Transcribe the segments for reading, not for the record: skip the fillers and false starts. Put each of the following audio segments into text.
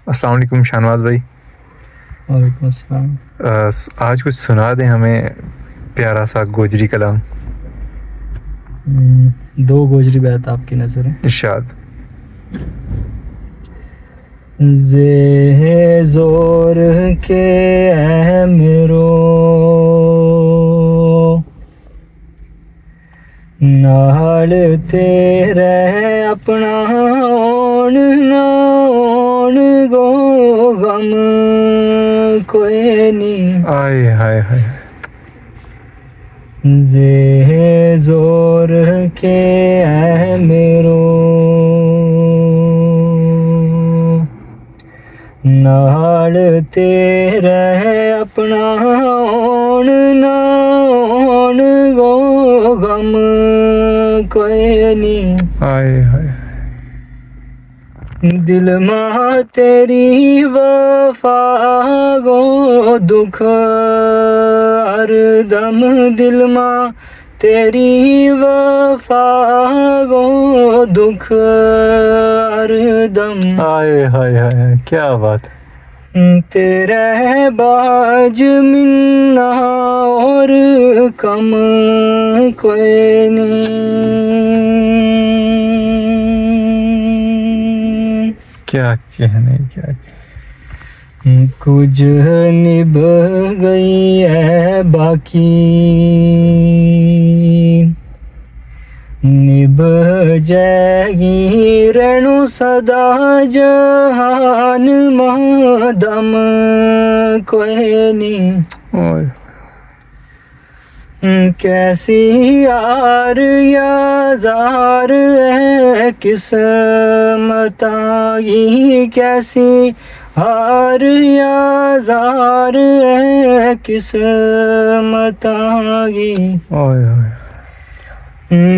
अस्सलाम वालेकुम शाहनवाज भाई। वालेकुम अस्सलाम। आज कुछ सुना दें हमें प्यारा सा गोजरी कलाम। दो गोजरी बैत आपकी नज़र है। इरशाद। ज़े ज़ोर के ऐ मेरो नाल तेरे अपना ओण ना ओण गो गम कोई नहीं। आय हाय हाय। ज़े ज़ोर के ऐ मेरो नाल तेरे अपना ओण ना ओण गो गम कोई नहीं। आय हाय। दिल मां तेरी वफा गो दुख हर दम दिल मां तेरी वफा गो दुख हर दम। आय हाय हाय, क्या बात। तेरे बाज मिन्ना और कम कोई नहीं। क्या कहने क्या कुछ निभ गई है बाकी निभ जाएगी रेणु सदा जहान मादम कोई नहीं। ओए कैसी यार या जार है किस्मत आई कैसी हार या जार है किस्मत आई। ओए ओए।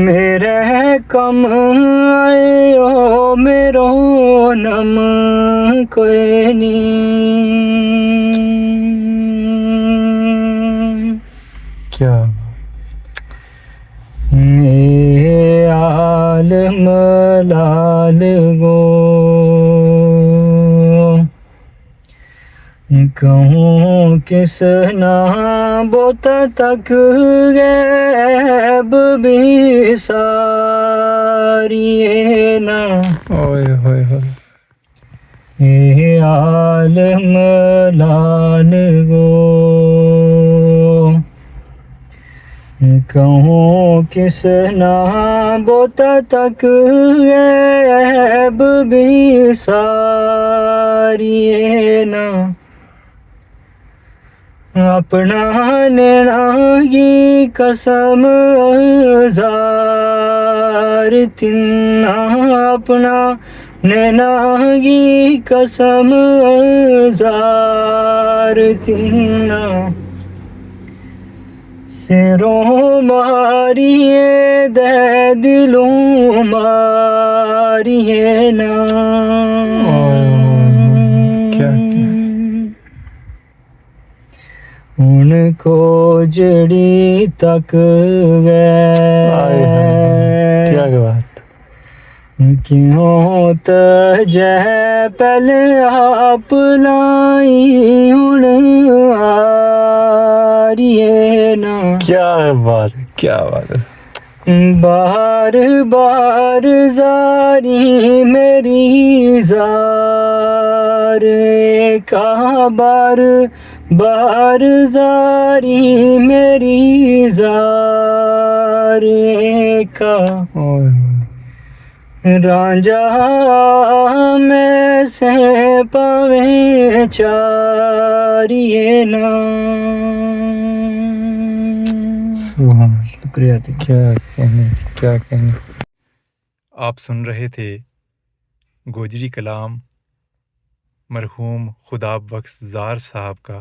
मेरे कम आए ओ मेरो नम कोई नहीं। क्या ए आलम लाल गो कहूँ किस ना बोत तक गैब भी सारी ना। ओए होए होए। ए आलम लाल गो कहूँ किस ना बोत तक गैब भी सारी ना। अपना नैना की कसम जार तिन्ना अपना नैना की कसम जार तिन्ना। सिरों मारिए दे दिलों मारिए ना। क्या उनको जड़ी तक आय हाय, क्या गए बात। क्यों तजह पहले आप लाई उन आरिए ना। क्या बात है, क्या बात है। बार बार जारी मेरी जार का बार बार जारी मेरी जार का। ओए रांझा में से पावे चारिए ना। शुक्रिया। क्या कहने। आप सुन रहे थे गोजरी कलाम मरहूम खुदा बख्श ज़ार साहब का।